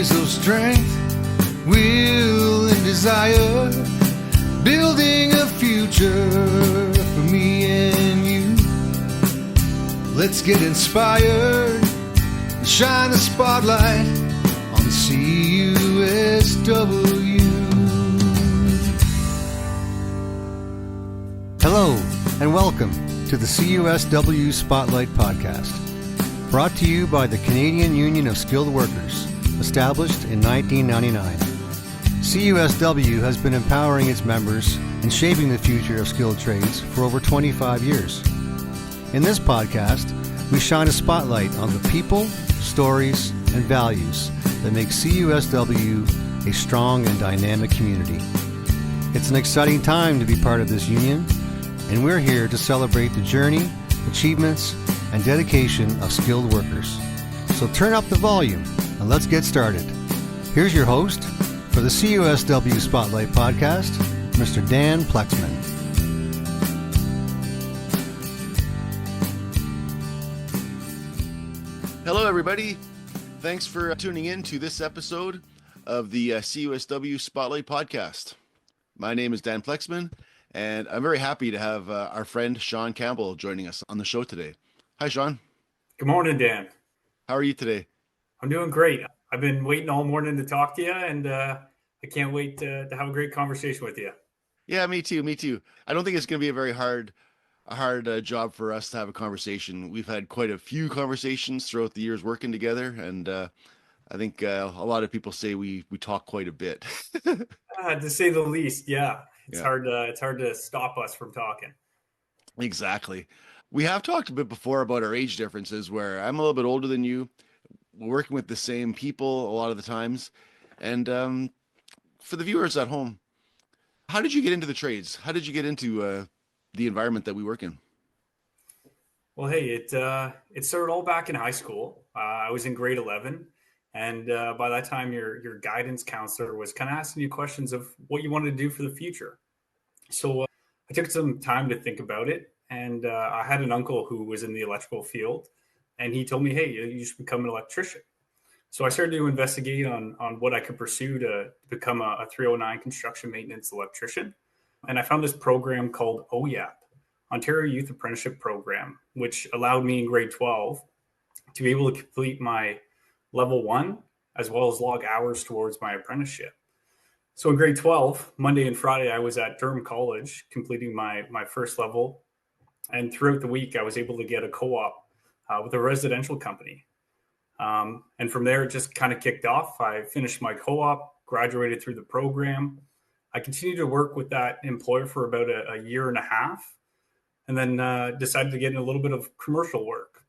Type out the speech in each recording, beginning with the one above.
days of strength, will, and desire, building a future for me and you. Let's get inspired and shine the spotlight on the CUSW. Hello and welcome to the CUSW Spotlight Podcast, brought to you by the Canadian Union of Skilled Workers, established in 1999. CUSW has been empowering its members and shaping the future of skilled trades for over 25 years. In this podcast, we shine a spotlight on the people, stories, and values that make CUSW a strong and dynamic community. It's an exciting time to be part of this union, and we're here to celebrate the journey, achievements, and dedication of skilled workers. So turn up the volume and let's get started. Here's your host for the CUSW Spotlight Podcast, Mr. 𝗧𝗵𝗲 𝗖𝗺𝗀𝗵𝗁. Hello, everybody. Thanks for tuning in to this episode of the CUSW Spotlight Podcast. My name is 𝗧𝗵𝗲 𝗖𝗺𝗀, and I'm very happy to have our friend Shawn Campbell joining us on the show today. Hi, Shawn. Good morning, Dan. How are you today? I'm doing great. I've been waiting all morning to talk to you, and I can't wait to have a great conversation with you. Yeah, me too. I don't think it's going to be a very hard job for us to have a conversation. We've had quite a few conversations throughout the years working together, and I think a lot of people say we talk quite a bit. To say the least, yeah. It's hard to stop us from talking. Exactly. We have talked a bit before about our age differences, where I'm a little bit older than you. We're working with the same people a lot of the times. And for the viewers at home, how did you get into the trades? How did you get into the environment that we work in? Well, hey, it started all back in high school. I was in grade 11. And by that time, your guidance counselor was kind of asking you questions of what you wanted to do for the future. So I took some time to think about it. And I had an uncle who was in the electrical field. And he told me, hey, you should become an electrician. So I started to investigate on what I could pursue to become a 309 construction maintenance electrician. And I found this program called OYAP, Ontario Youth Apprenticeship Program, which allowed me in grade 12 to be able to complete my level 1, as well as log hours towards my apprenticeship. So in grade 12, Monday and Friday, I was at Durham College completing my first level. And throughout the week, I was able to get a co-op with a residential company. And from there, it just kind of kicked off. I finished my co-op, graduated through the program. I continued to work with that employer for about a year and a half, and then decided to get in a little bit of commercial work.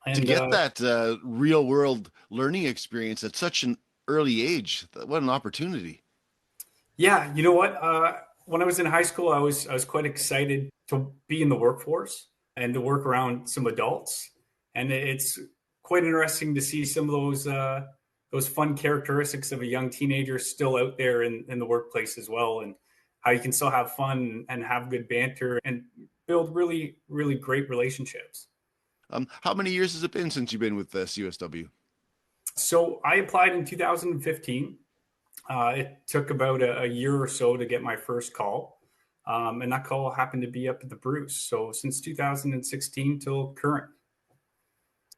And to get that real world learning experience at such an early age, what an opportunity. Yeah, you know what? When I was in high school, I was quite excited to be in the workforce and to work around some adults. And it's quite interesting to see some of those fun characteristics of a young teenager still out there in the workplace as well, and how you can still have fun and have good banter and build really, really great relationships. How many years has it been since you've been with CUSW? So I applied in 2015. It took about a year or so to get my first call. And that call happened to be up at the Bruce. So since 2016 till current.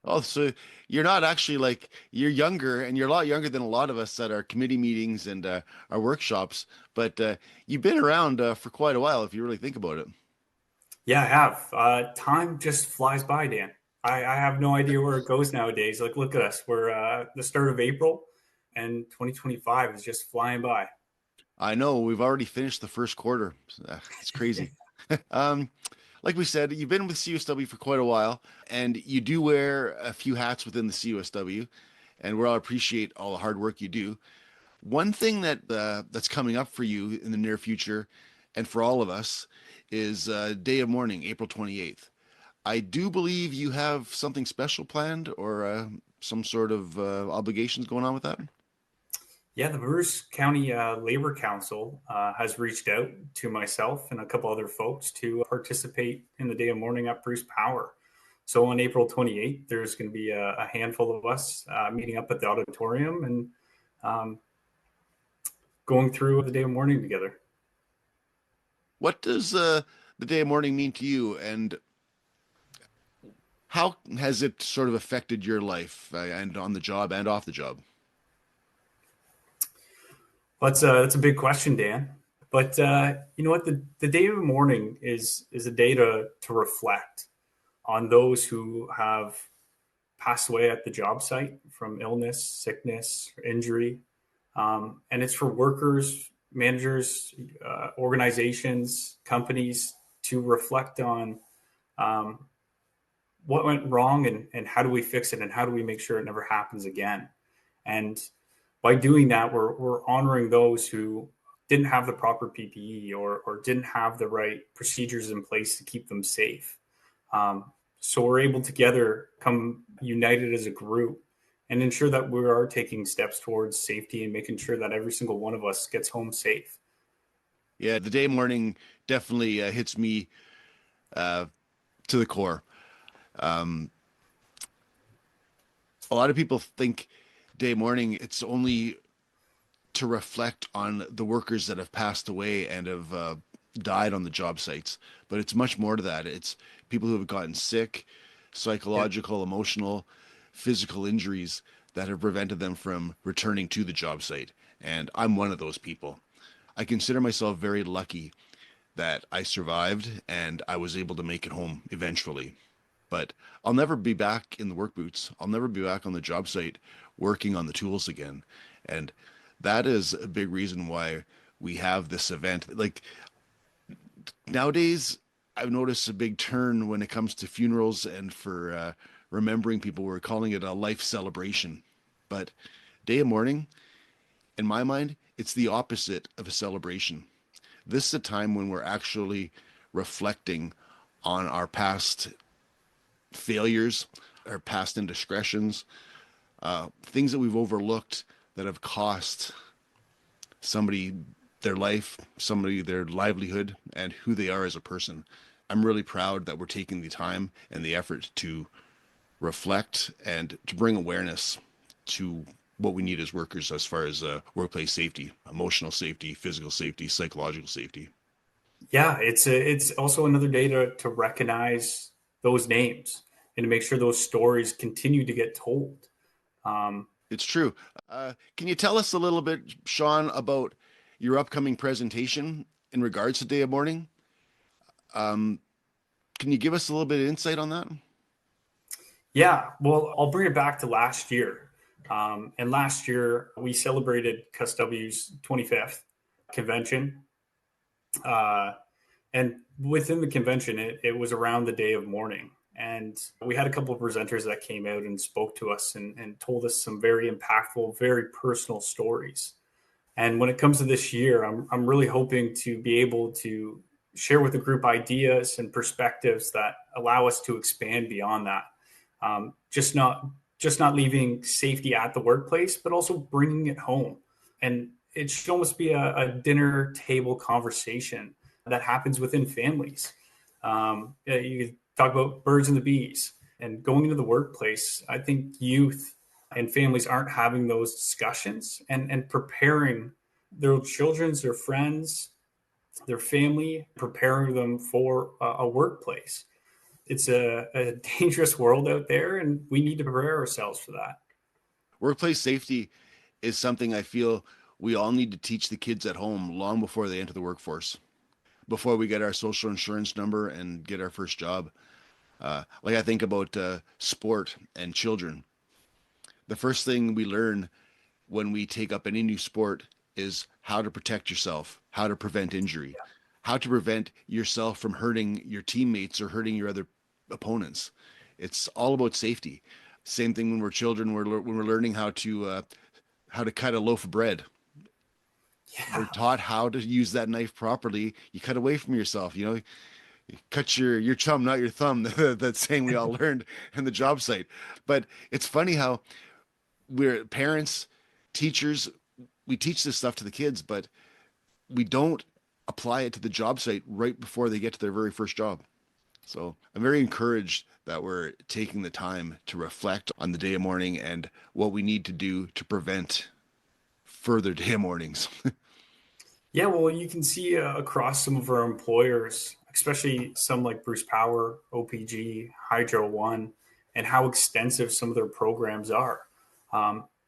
Oh, so you're not actually you're younger, and you're a lot younger than a lot of us at our committee meetings and our workshops, but you've been around for quite a while if you really think about it. Yeah, I have. Time just flies by, Dan. I have no idea where it goes nowadays. Look at us. We're the start of April, and 2025 is just flying by. I know. We've already finished the first quarter. It's crazy. Like we said, you've been with CUSW for quite a while, and you do wear a few hats within the CUSW, and we all appreciate all the hard work you do. One thing that's coming up for you in the near future, and for all of us, is Day of Mourning, April 28th. I do believe you have something special planned, or some sort of obligations going on with that? Yeah, the Bruce County Labor Council has reached out to myself and a couple other folks to participate in the Day of Mourning at Bruce Power. So on April 28th, there's going to be a handful of us meeting up at the auditorium, and going through the day of mourning together. What does the day of mourning mean to you, and how has it sort of affected your life and on the job and off the job? Well, that's a big question, Dan. But you know what? The day of mourning is a day to reflect on those who have passed away at the job site from illness, sickness, or injury. And it's for workers, managers, organizations, companies to reflect on what went wrong and how do we fix it and how do we make sure it never happens again. And by doing that, we're honoring those who didn't have the proper PPE or didn't have the right procedures in place to keep them safe. So we're able together come united as a group and ensure that we are taking steps towards safety and making sure that every single one of us gets home safe. Yeah, the day of mourning definitely hits me to the core. A lot of people think day of mourning, it's only to reflect on the workers that have passed away and have died on the job sites, but it's much more to that. It's people who have gotten sick, psychological, emotional, physical injuries that have prevented them from returning to the job site. And I'm one of those people. I consider myself very lucky that I survived and I was able to make it home eventually. But I'll never be back in the work boots. I'll never be back on the job site working on the tools again. And that is a big reason why we have this event. Like nowadays, I've noticed a big turn when it comes to funerals and for remembering people. We're calling it a life celebration. But day of mourning, in my mind, it's the opposite of a celebration. This is a time when we're actually reflecting on our past failures, our past indiscretions, things that we've overlooked that have cost somebody their life, somebody their livelihood, and who they are as a person. I'm really proud that we're taking the time and the effort to reflect and to bring awareness to what we need as workers as far as workplace safety, emotional safety, physical safety, psychological safety. Yeah, it's also another day to recognize those names and to make sure those stories continue to get told. It's true. Can you tell us a little bit, Shawn, about your upcoming presentation in regards to day of mourning? Can you give us a little bit of insight on that? Yeah, well, I'll bring it back to last year. And last year, we celebrated CUSW's 25th convention. And within the convention, it was around the day of mourning. And we had a couple of presenters that came out and spoke to us and told us some very impactful, very personal stories. And when it comes to this year, I'm really hoping to be able to share with the group ideas and perspectives that allow us to expand beyond that. Just not leaving safety at the workplace, but also bringing it home. And it should almost be a dinner table conversation that happens within families. You talk about birds and the bees and going into the workplace. I think youth and families aren't having those discussions and preparing their children, their friends, their family, preparing them for a workplace. It's a dangerous world out there, and we need to prepare ourselves for that. Workplace safety is something I feel we all need to teach the kids at home long before they enter the workforce, before we get our social insurance number and get our first job. Like I think about sport and children. The first thing we learn when we take up any new sport is how to protect yourself, how to prevent injury, how to prevent yourself from hurting your teammates or hurting your other opponents. It's all about safety. Same thing when we're children, when we're learning how to cut a loaf of bread. Yeah. We're taught how to use that knife properly. You cut away from yourself, you cut your chum, not your thumb. That saying we all learned in the job site. But it's funny how we're parents, teachers, we teach this stuff to the kids, but we don't apply it to the job site right before they get to their very first job. So I'm very encouraged that we're taking the time to reflect on the day of mourning and what we need to do to prevent further day mornings. Yeah, well, you can see across some of our employers, especially some like 𝗵𝗲 𝗖𝗺𝗀𝗃, Hydro One, and how extensive some of their programs are.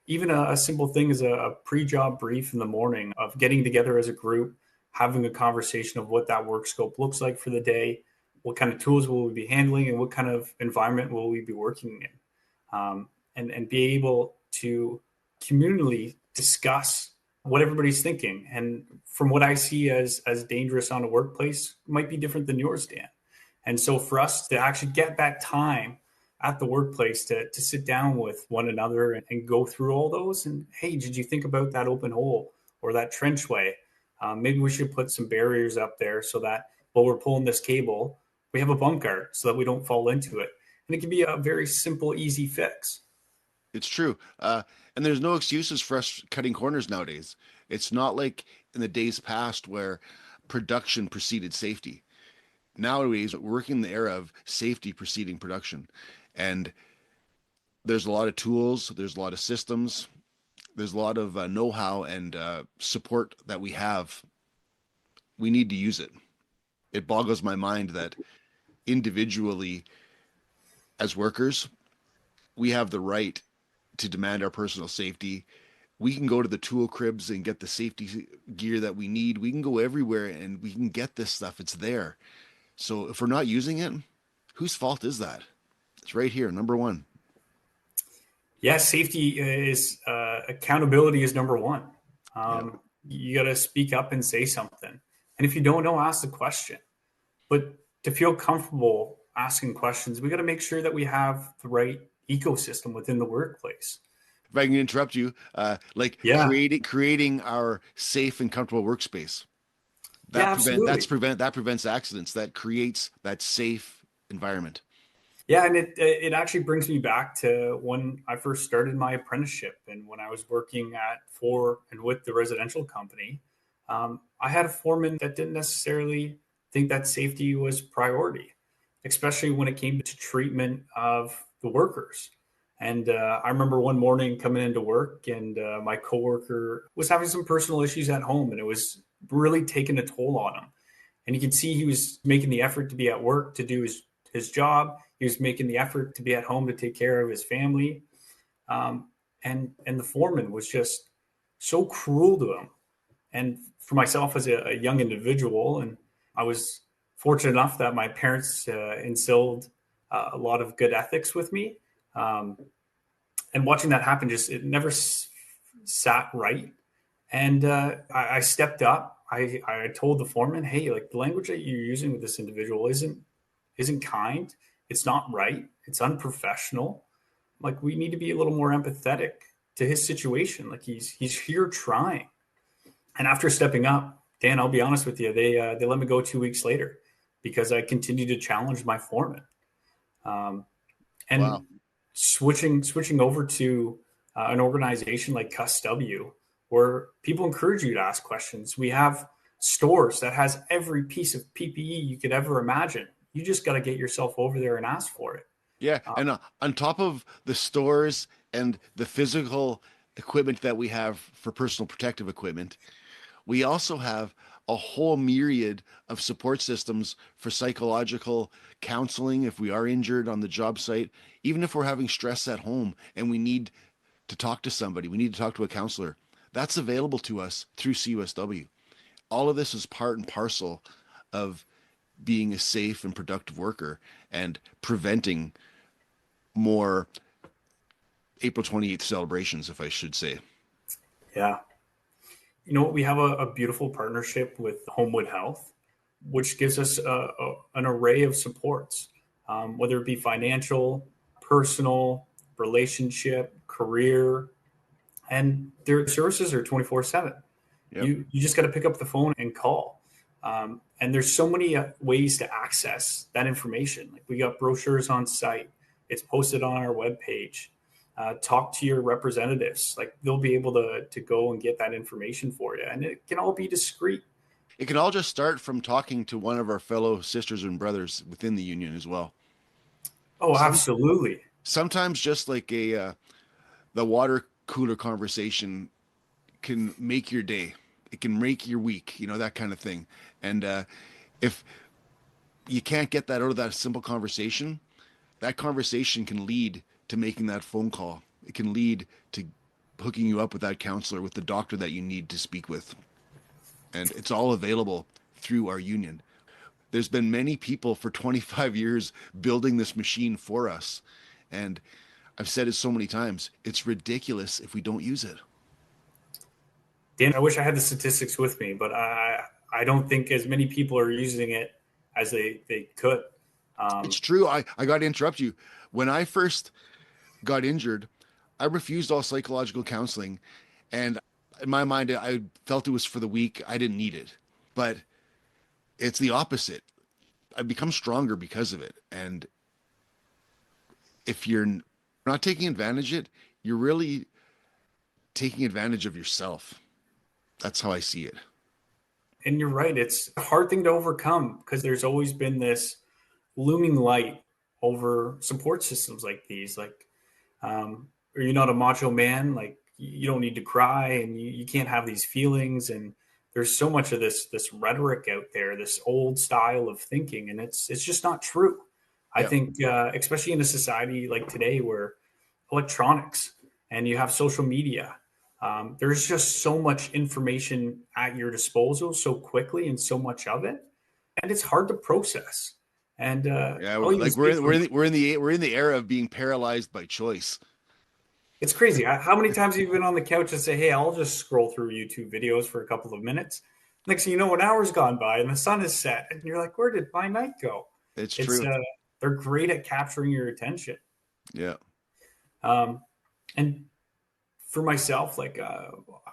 Even a simple thing is a pre-job brief in the morning of getting together as a group, having a conversation of what that work scope looks like for the day, what kind of tools will we be handling, and what kind of environment will we be working in, and be able to communally discuss what everybody's thinking. And from what I see as dangerous on a workplace might be different than yours, Dan. And so for us to actually get that time at the workplace to sit down with one another and go through all those, and hey, did you think about that open hole or that trenchway? Maybe we should put some barriers up there so that while we're pulling this cable, we have a bump guard so that we don't fall into it. And it can be a very simple, easy fix. It's true. And there's no excuses for us cutting corners nowadays. It's not like in the days past where production preceded safety. Nowadays, we're working in the era of safety preceding production. And there's a lot of tools, there's a lot of systems, there's a lot of know-how and support that we have. We need to use it. It boggles my mind that individually, as workers, we have the right to demand our personal safety. We can go to the tool cribs and get the safety gear that we need. We can go everywhere and we can get this stuff. It's there. So if we're not using it, whose fault is that? It's right here, number one. Yeah, safety is accountability is number one. You got to speak up and say something. And if you don't know, ask the question. But to feel comfortable asking questions, we got to make sure that we have the right ecosystem within the workplace. If I can interrupt you, creating our safe and comfortable workspace. That prevents accidents. That creates that safe environment. Yeah, and it actually brings me back to when I first started my apprenticeship and when I was working for and with the residential company. I had a foreman that didn't necessarily think that safety was priority, especially when it came to treatment of the workers. And I remember one morning coming into work and my coworker was having some personal issues at home and it was really taking a toll on him. And you could see he was making the effort to be at work to do his job. He was making the effort to be at home to take care of his family. And the foreman was just so cruel to him. And for myself as a young individual, and I was fortunate enough that my parents instilled a lot of good ethics with me. And watching that happen, it never sat right. And I stepped up. I told the foreman, hey, like the language that you're using with this individual isn't kind. It's not right. It's unprofessional. Like we need to be a little more empathetic to his situation. Like he's here trying. And after stepping up, Dan, I'll be honest with you, they let me go 2 weeks later because I continued to challenge my foreman. Wow. Switching over to an organization like CUSW, where people encourage you to ask questions. We have stores that has every piece of PPE you could ever imagine. You just got to get yourself over there and ask for it. Yeah, and on top of the stores and the physical equipment that we have for personal protective equipment, we also have a whole myriad of support systems for psychological counseling if we are injured on the job site, even if we're having stress at home and we need to talk to somebody, we need to talk to a counselor. That's available to us through CUSW. All of this is part and parcel of being a safe and productive worker and preventing more April 28th celebrations, if I should say. Yeah. You know, we have a beautiful partnership with Homewood Health, which gives us an array of supports, whether it be financial, personal, relationship, career, and their services are 24/7. Yep. You just got to pick up the phone and call. And there's so many ways to access that information. Like we got brochures on site. It's posted on our webpage. Talk to your representatives. Like they'll be able to go and get that information for you. And it can all be discreet. It can all just start from talking to one of our fellow sisters and brothers within the union as well. Oh, absolutely. Sometimes just like the water cooler conversation can make your day. It can make your week, that kind of thing. And if you can't get that out of that simple conversation, that conversation can lead to making that phone call. It can lead to hooking you up with that counselor, with the doctor that you need to speak with. And it's all available through our union. There's been many people for 25 years building this machine for us. And I've said it so many times, it's ridiculous if we don't use it. Dan, I wish I had the statistics with me, but I don't think as many people are using it as they could. It's true. I got to interrupt you. When I first got injured, I refused all psychological counseling. And in my mind, I felt it was for the weak. I didn't need it. But it's the opposite. I've become stronger because of it. And if you're not taking advantage of it, you're really taking advantage of yourself. That's how I see it. And you're right. It's a hard thing to overcome because there's always been this looming light over support systems like these. Like, are you not a macho man? Like, you don't need to cry and you can't have these feelings. And there's so much of this rhetoric out there, this old style of thinking, and it's just not true. I think, especially in a society like today where electronics and you have social media, there's just so much information at your disposal so quickly and so much of it, and it's hard to process. And we're in the era of being paralyzed by choice. It's crazy. How many times have you been on the couch and say, hey, I'll just scroll through YouTube videos for a couple of minutes. Next thing you know, an hour's gone by and the sun is set. And you're like, where did my night go? It's true. They're great at capturing your attention. Yeah. And for myself, like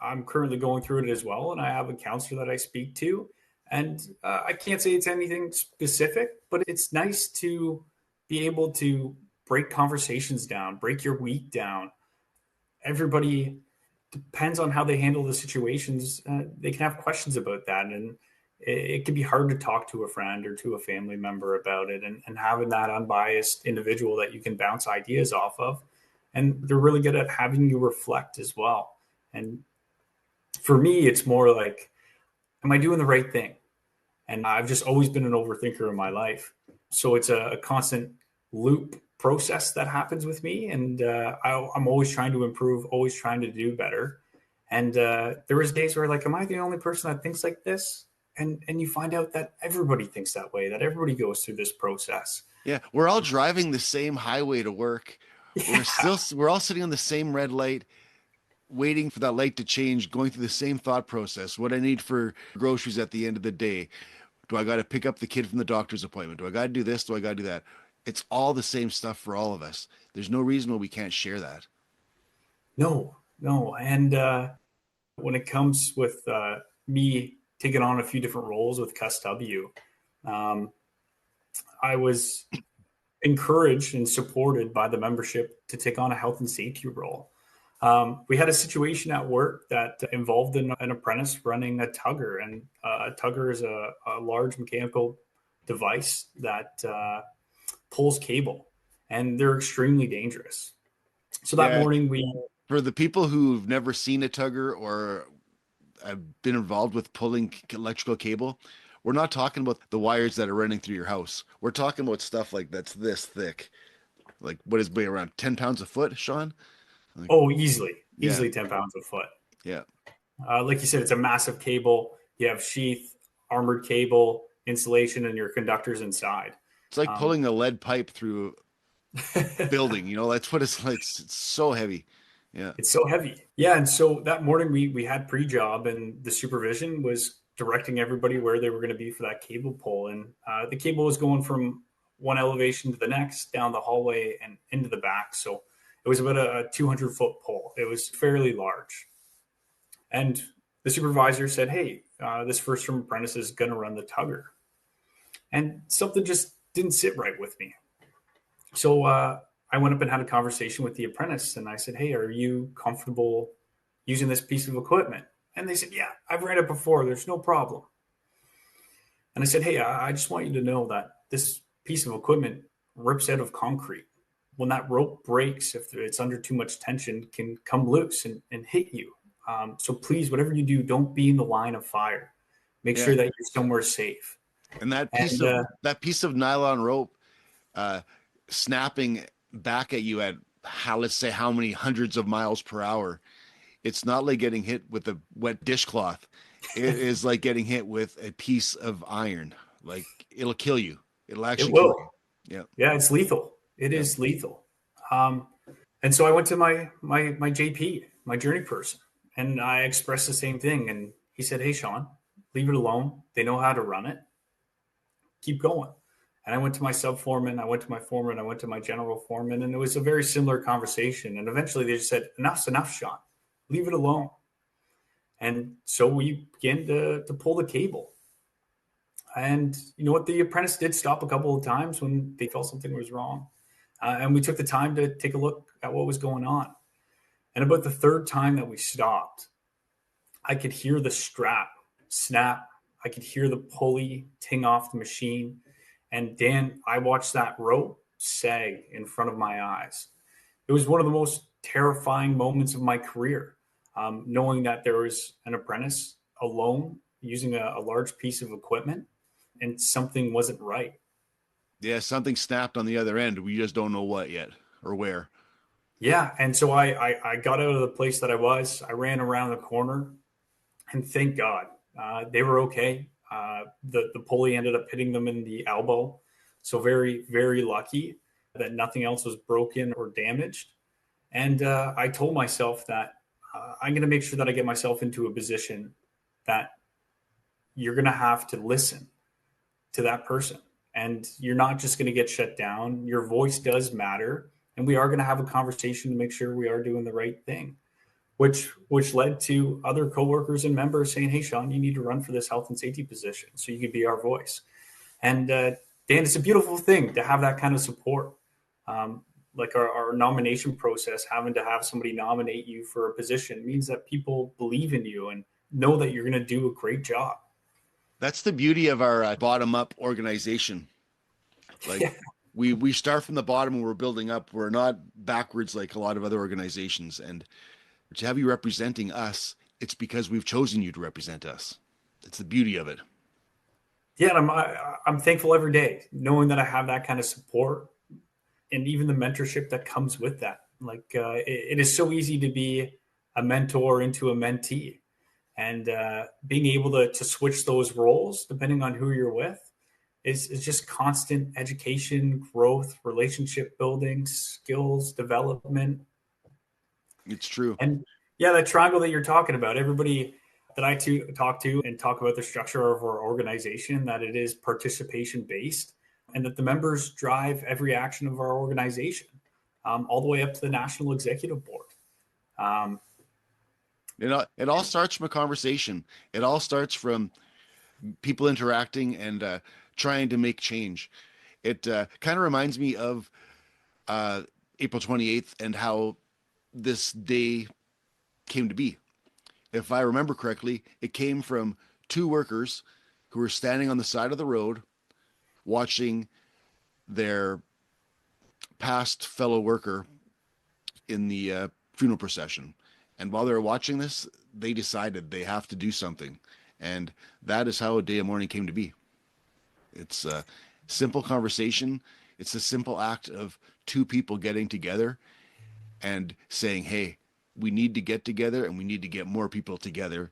I'm currently going through it as well. And I have a counselor that I speak to. And I can't say it's anything specific, but it's nice to be able to break conversations down, break your week down. Everybody depends on how they handle the situations. They can have questions about that. And it can be hard to talk to a friend or to a family member about it, and having that unbiased individual that you can bounce ideas off of. And they're really good at having you reflect as well. And for me, it's more like, am I doing the right thing? And I've just always been an overthinker in my life. So it's a constant loop process that happens with me. And I'm always trying to improve, always trying to do better. And there was days where like, am I the only person that thinks like this? And you find out that everybody thinks that way, that everybody goes through this process. Yeah. We're all driving the same highway to work. Yeah. We're all sitting on the same red light, waiting for that light to change, going through the same thought process. What I need for groceries at the end of the day. Do I got to pick up the kid from the doctor's appointment? Do I got to do this? Do I got to do that? It's all the same stuff for all of us. There's no reason why we can't share that. No. And when it comes with me taking on a few different roles with CUSW, I was encouraged and supported by the membership to take on a health and safety role. We had a situation at work that involved an apprentice running a tugger, and a tugger is a large mechanical device that pulls cable, and they're extremely dangerous. So that morning for the people who've never seen a tugger or have been involved with pulling electrical cable, we're not talking about the wires that are running through your house. We're talking about stuff like that's this thick. Like, what is weigh around 10 pounds a foot, Shawn? Like, easily 10 pounds a foot. Yeah. Like you said, it's a massive cable. You have sheath, armored cable, insulation, and your conductors inside. It's like pulling a lead pipe through a building, that's what it's like. It's so heavy. Yeah. It's so heavy. Yeah. And so that morning we had pre-job, and the supervision was directing everybody where they were going to be for that cable pull. And the cable was going from one elevation to the next, down the hallway and into the back. So it was about a 200-foot pole. It was fairly large. And the supervisor said, hey, this first-term apprentice is going to run the tugger. And something just didn't sit right with me. So I went up and had a conversation with the apprentice, and I said, hey, are you comfortable using this piece of equipment? And they said, yeah, I've ran it before. There's no problem. And I said, hey, I just want you to know that this piece of equipment rips out of concrete. When that rope breaks, if it's under too much tension, can come loose and hit you. So please, whatever you do, don't be in the line of fire. Make sure that you're somewhere safe. And that piece of nylon rope snapping back at you at let's say how many hundreds of miles per hour. It's not like getting hit with a wet dishcloth. It is like getting hit with a piece of iron. Like it'll kill you. It'll actually kill you. Yeah. Yeah, it's lethal. It is lethal. And so I went to my JP, my journey person, and I expressed the same thing. And he said, "Hey, Shawn, leave it alone. They know how to run it. Keep going." And I went to my sub foreman, I went to my foreman, I went to my general foreman, and it was a very similar conversation. And eventually they just said, "Enough's enough, Shawn. Leave it alone." And so we began to pull the cable. And you know what? The apprentice did stop a couple of times when they felt something was wrong. And we took the time to take a look at what was going on. And about the third time that we stopped, I could hear the strap snap. I could hear the pulley ting off the machine. And Dan, I watched that rope sag in front of my eyes. It was one of the most terrifying moments of my career, knowing that there was an apprentice alone using a large piece of equipment and something wasn't right. Yeah, something snapped on the other end. We just don't know what yet or where. Yeah, and so I got out of the place that I was. I ran around the corner, and thank God they were okay. The pulley ended up hitting them in the elbow. So very, very lucky that nothing else was broken or damaged. And I told myself that I'm going to make sure that I get myself into a position that you're going to have to listen to that person. And you're not just going to get shut down. Your voice does matter. And we are going to have a conversation to make sure we are doing the right thing, which led to other coworkers and members saying, "Hey, Shawn, you need to run for this health and safety position so you could be our voice." And Dan, it's a beautiful thing to have that kind of support. Like our nomination process, having to have somebody nominate you for a position means that people believe in you and know that you're going to do a great job. That's the beauty of our bottom-up organization. Like we start from the bottom and we're building up. We're not backwards like a lot of other organizations. And to have you representing us, it's because we've chosen you to represent us. It's the beauty of it. Yeah, and I'm thankful every day knowing that I have that kind of support and even the mentorship that comes with that. Like it is so easy to be a mentor into a mentee. And being able to switch those roles depending on who you're with is just constant education, growth, relationship building, skills development. It's true. And yeah, that triangle that you're talking about, everybody that I talk to and talk about the structure of our organization, that it is participation based and that the members drive every action of our organization, all the way up to the National Executive Board. It all starts from a conversation. It all starts from people interacting and trying to make change. It kind of reminds me of April 28th and how this day came to be. If I remember correctly, it came from two workers who were standing on the side of the road watching their past fellow worker in the funeral procession. And while they were watching this, they decided they have to do something. And that is how a day of mourning came to be. It's a simple conversation. It's a simple act of two people getting together and saying, "Hey, we need to get together and we need to get more people together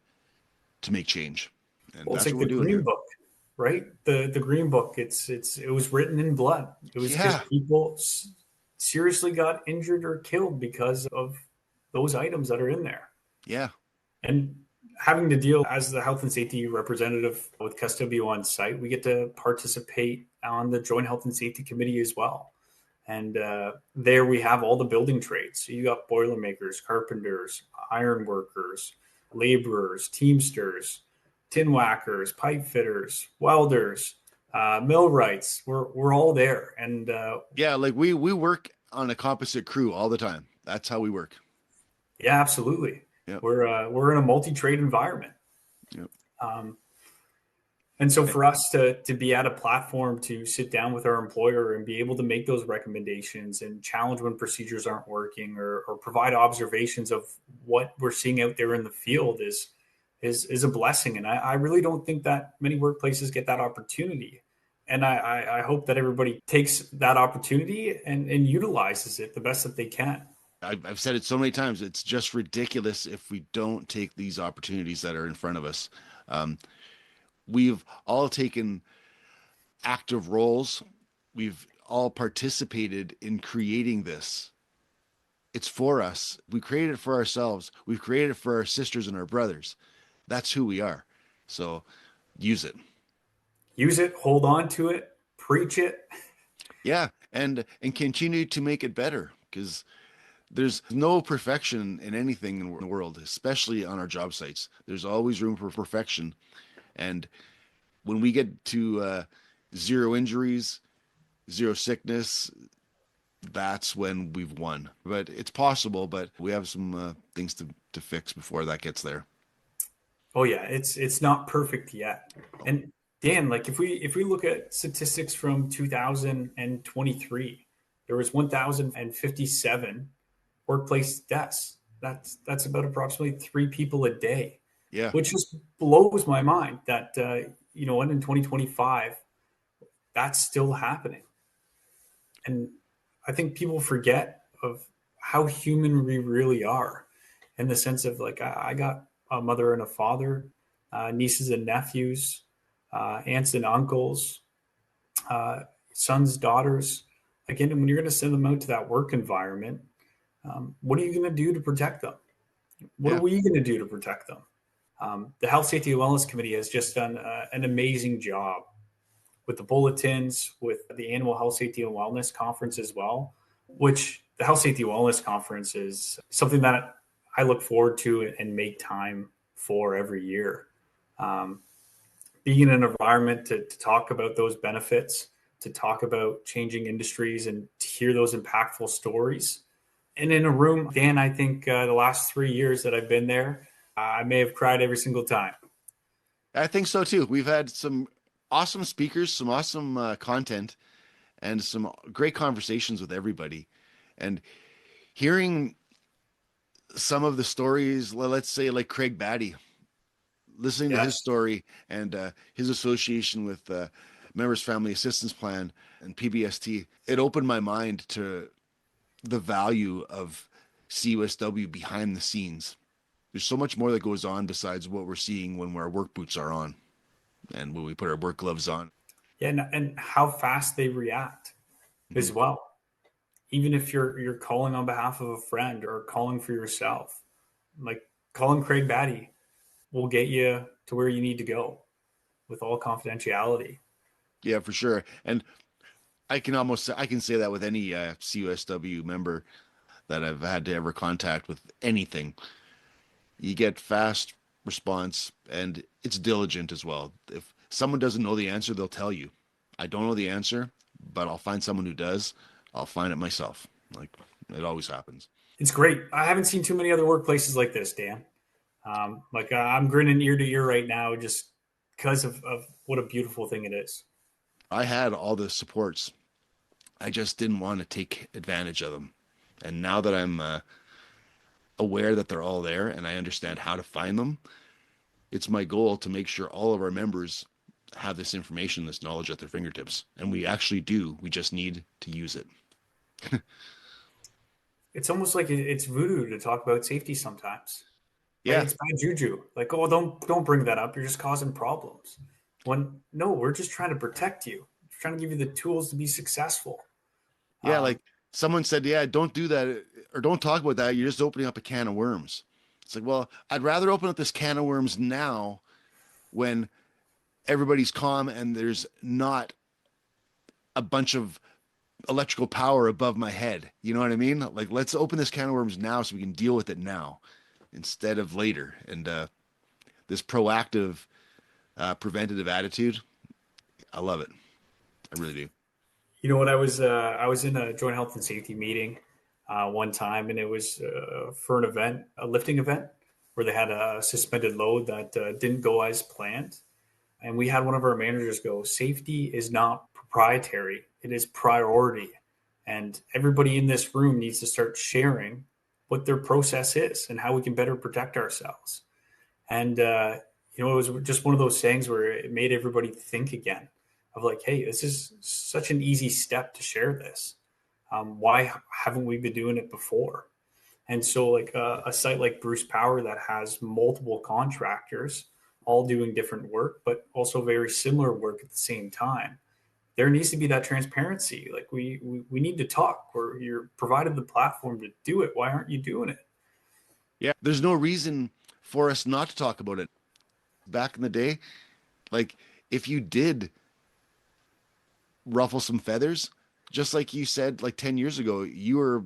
to make change." And well, that's it's like what we're the doing Green here. Book, right? The Green Book. It was written in blood. It was because people seriously got injured or killed because of those items that are in there. Yeah. And having to deal as the health and safety representative with CUSW on site, we get to participate on the Joint Health and Safety Committee as well. And there we have all the building trades. So you got boilermakers, carpenters, iron workers, laborers, teamsters, tin whackers, pipe fitters, welders, millwrights. We're all there. And yeah, like we work on a composite crew all the time. That's how we work. Yeah, absolutely. Yep. We're in a multi-trade environment. Yep. And so for us to be at a platform to sit down with our employer and be able to make those recommendations and challenge when procedures aren't working, or provide observations of what we're seeing out there in the field is a blessing. And I really don't think that many workplaces get that opportunity. And I hope that everybody takes that opportunity and utilizes it the best that they can. I've said it so many times. It's just ridiculous if we don't take these opportunities that are in front of us. We've all taken active roles. We've all participated in creating this. It's for us. We created it for ourselves. We've created it for our sisters and our brothers. That's who we are. So use it. Use it, hold on to it, preach it. Yeah, and continue to make it better, because there's no perfection in anything in the world, especially on our job sites. There's always room for perfection. And when we get to 0 injuries, 0 sickness, that's when we've won. But it's possible, but we have some things to fix before that gets there. Oh yeah, it's not perfect yet. And Dan, like if we look at statistics from 2023, there was 1,057 workplace deaths. That's about approximately 3 people a day. Yeah. Which just blows my mind that in 2025 that's still happening. And I think people forget of how human we really are, in the sense of like I got a mother and a father, nieces and nephews, aunts and uncles, sons, daughters. Again, when you're going to send them out to that work environment, what are you going to do to protect them? What are we going to do to protect them? The Health, Safety, and Wellness Committee has just done an amazing job with the bulletins, with the annual Health, Safety, and Wellness Conference as well, which the Health, Safety, and Wellness Conference is something that I look forward to and make time for every year. Being in an environment to talk about those benefits, to talk about changing industries, and to hear those impactful stories. And in a room, Dan, I think the last 3 years that I've been there, I may have cried every single time. I think so too. We've had some awesome speakers, some awesome content, and some great conversations with everybody. And hearing some of the stories, let's say like Craig Batty, listening to his story and his association with Members Family Assistance Plan and PBST, it opened my mind to the value of CUSW behind the scenes. There's so much more that goes on besides what we're seeing when our work boots are on and when we put our work gloves on. Yeah, and how fast they react as well. Even if you're calling on behalf of a friend or calling for yourself, like calling Craig Batty will get you to where you need to go with all confidentiality. Yeah, for sure. And I can say that with any CUSW member that I've had to ever contact with anything. You get fast response, and it's diligent as well. If someone doesn't know the answer, they'll tell you. I don't know the answer, but I'll find someone who does. I'll find it myself. Like, it always happens. It's great. I haven't seen too many other workplaces like this, Dan. I'm grinning ear to ear right now just because of what a beautiful thing it is. I had all the supports. I just didn't want to take advantage of them. And now that I'm aware that they're all there and I understand how to find them, it's my goal to make sure all of our members have this information, this knowledge at their fingertips. And we actually do. We just need to use it. It's almost like it's voodoo to talk about safety sometimes. Yeah. Like it's bad juju. Like, oh, don't bring that up. You're just causing problems. When no, we're just trying to protect you. We're trying to give you the tools to be successful. Yeah, like someone said, yeah, don't do that or don't talk about that. You're just opening up a can of worms. It's like, well, I'd rather open up this can of worms now when everybody's calm and there's not a bunch of electrical power above my head. You know what I mean? Like, let's open this can of worms now so we can deal with it now instead of later. And this proactive, preventative attitude, I love it. I really do. You know what? I was in a joint health and safety meeting one time, and it was for an event, a lifting event, where they had a suspended load that didn't go as planned. And we had one of our managers go, safety is not proprietary, it is priority. And everybody in this room needs to start sharing what their process is and how we can better protect ourselves. And, it was just one of those things where it made everybody think again of like, hey, this is such an easy step to share this. Why haven't we been doing it before? And so like a site like 𝗵𝗲 that has multiple contractors all doing different work, but also very similar work at the same time, there needs to be that transparency. Like we need to talk, or you're provided the platform to do it. Why aren't you doing it? Yeah, there's no reason for us not to talk about it. Back in the day, like if you did ruffle some feathers, just like you said, like 10 years ago, you were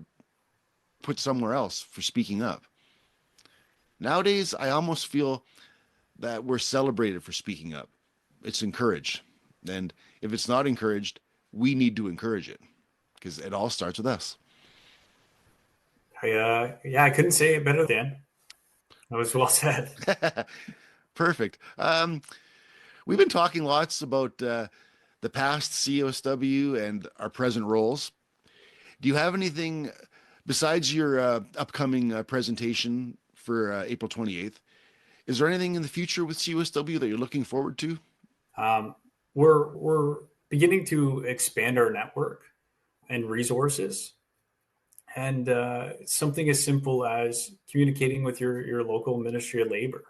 put somewhere else for speaking up. Nowadays, I almost feel that we're celebrated for speaking up. It's encouraged. And if it's not encouraged, we need to encourage it, because it all starts with us. I couldn't say it better, Dan. That was well said. Perfect. We've been talking lots about the past CUSW and our present roles. Do you have anything besides your upcoming presentation for April 28th? Is there anything in the future with CUSW that you're looking forward to? We're beginning to expand our network and resources. And something as simple as communicating with your local Ministry of Labor.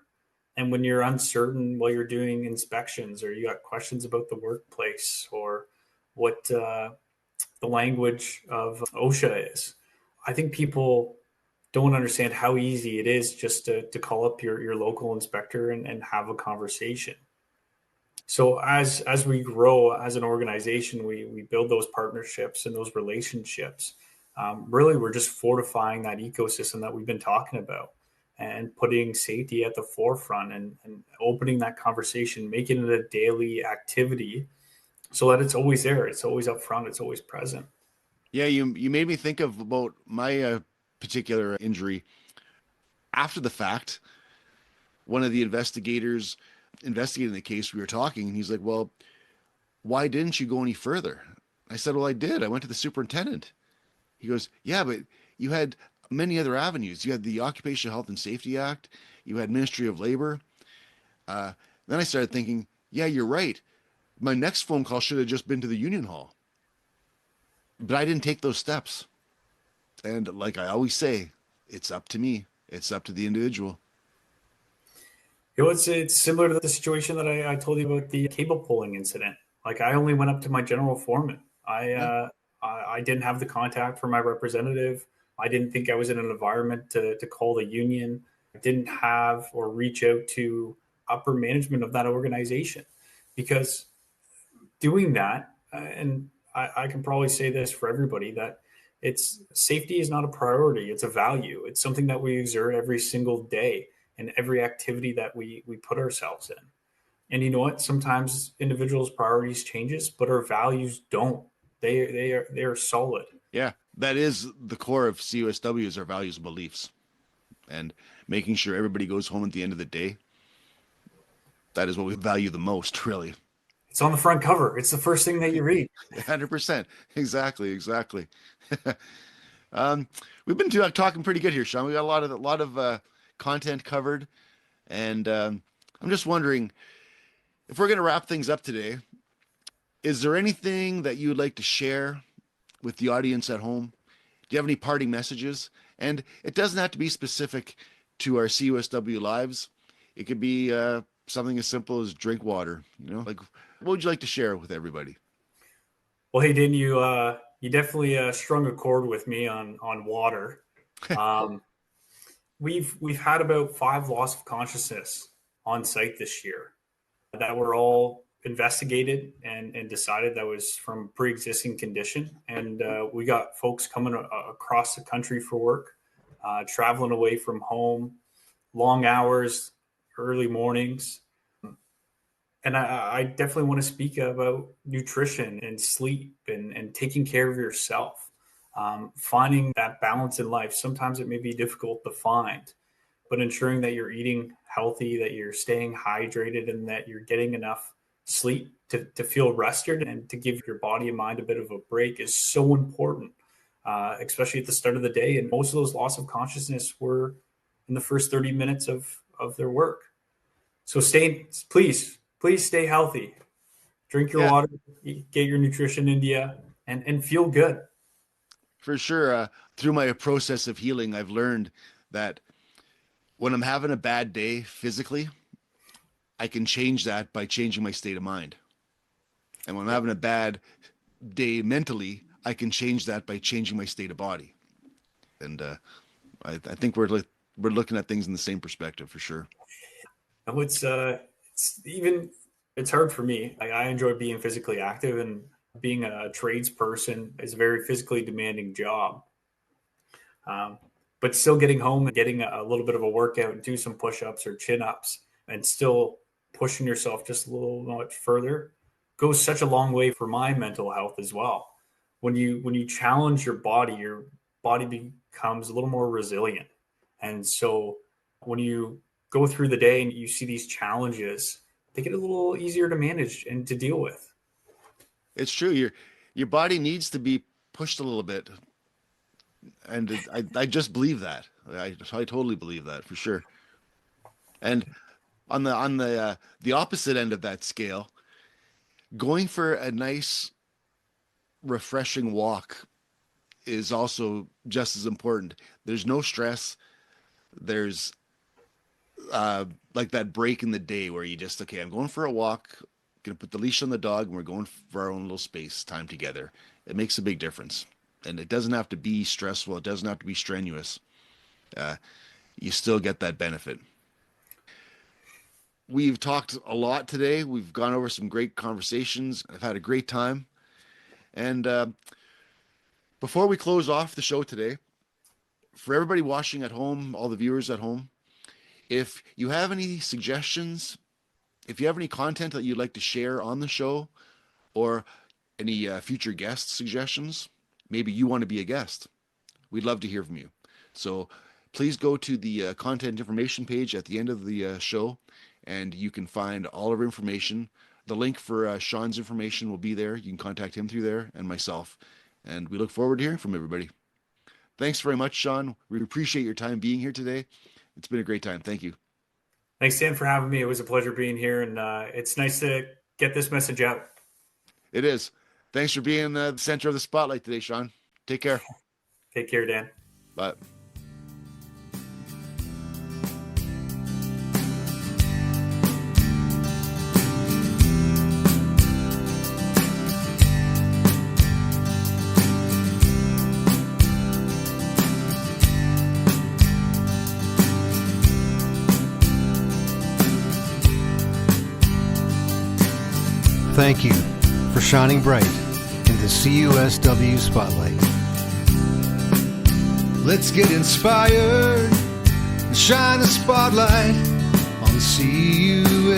And when you're uncertain while you're doing inspections, or you got questions about the workplace, or what the language of OSHA is, I think people don't understand how easy it is just to call up your local inspector and have a conversation. So as we grow as an organization, we build those partnerships and those relationships. Really, we're just fortifying that ecosystem that we've been talking about, and putting safety at the forefront, and opening that conversation, making it a daily activity so that it's always there. It's always up front. It's always present. Yeah, you made me think of about my particular injury. After the fact, one of the investigators investigating the case, we were talking, and he's like, well, why didn't you go any further? I said, well, I did. I went to the superintendent. He goes, yeah, but you had many other avenues. You had the Occupational Health and Safety Act. You had Ministry of Labor. Then I started thinking, yeah, you're right. My next phone call should have just been to the union hall. But I didn't take those steps. And like I always say, it's up to me. It's up to the individual. It's similar to the situation that I told you about the cable pulling incident. Like I only went up to my general foreman. I didn't have the contact for my representative. I didn't think I was in an environment to call the union. I didn't have or reach out to upper management of that organization, because doing that, and I can probably say this for everybody, that safety is not a priority. It's a value. It's something that we exert every single day in every activity that we put ourselves in. And you know what? Sometimes individuals' priorities changes, but our values don't. They are solid. Yeah, that is the core of CUSW, is our values and beliefs, and making sure everybody goes home at the end of the day. That is what we value the most, really. It's on the front cover. It's the first thing that you read. 100%. Exactly. We've been talking pretty good here, Shawn. We got a lot of content covered, and I'm just wondering if we're going to wrap things up today. Is there anything that you would like to share with the audience at home? Do you have any parting messages? And it doesn't have to be specific to our CUSW lives. It could be something as simple as drink water. Like, what would you like to share with everybody? Well, hey, didn't you? You definitely strung a chord with me on water. We've had about 5 loss of consciousness on site this year that were all investigated and decided that was from pre-existing condition. And we got folks coming across the country for work, traveling away from home, long hours, early mornings. And I definitely want to speak about nutrition and sleep and taking care of yourself, finding that balance in life. Sometimes it may be difficult to find, but ensuring that you're eating healthy, that you're staying hydrated, and that you're getting enough sleep, to feel rested, and to give your body and mind a bit of a break is so important, especially at the start of the day. And most of those loss of consciousness were in the first 30 minutes of their work. So please stay healthy. Drink your water, get your nutrition into you, and feel good. For sure. Through my process of healing, I've learned that when I'm having a bad day physically, I can change that by changing my state of mind. And when I'm having a bad day mentally, I can change that by changing my state of body. And I think we're looking at things in the same perspective for sure. And it's hard for me. I enjoy being physically active, and being a tradesperson is a very physically demanding job. But still getting home and getting a little bit of a workout, do some push-ups or chin-ups, and still pushing yourself just a little much further goes such a long way for my mental health as well. When you challenge your body becomes a little more resilient. And so when you go through the day and you see these challenges, they get a little easier to manage and to deal with. It's true. Your body needs to be pushed a little bit. And I just believe that. I totally believe that for sure. And on the opposite end of that scale, going for a nice, refreshing walk is also just as important. There's no stress. There's like that break in the day where you just, okay, I'm going for a walk, gonna put the leash on the dog, and we're going for our own little space time together. It makes a big difference. And it doesn't have to be stressful. It doesn't have to be strenuous. You still get that benefit. We've talked a lot today. We've gone over some great conversations. I've had a great time. And before we close off the show today, for everybody watching at home, all the viewers at home, if you have any suggestions, if you have any content that you'd like to share on the show, or any future guest suggestions, maybe you want to be a guest, we'd love to hear from you. So please go to the content information page at the end of the show, and you can find all of our information. The link for Shawn's information will be there. You can contact him through there, and myself. And we look forward to hearing from everybody. Thanks very much, Shawn. We appreciate your time being here today. It's been a great time. Thank you. Thanks, Dan, for having me. It was a pleasure being here, and it's nice to get this message out. It is. Thanks for being the center of the spotlight today, Shawn. Take care. Take care, Dan. Bye. Thank you for shining bright in the CUSW spotlight. Let's get inspired and shine a spotlight on CUSW.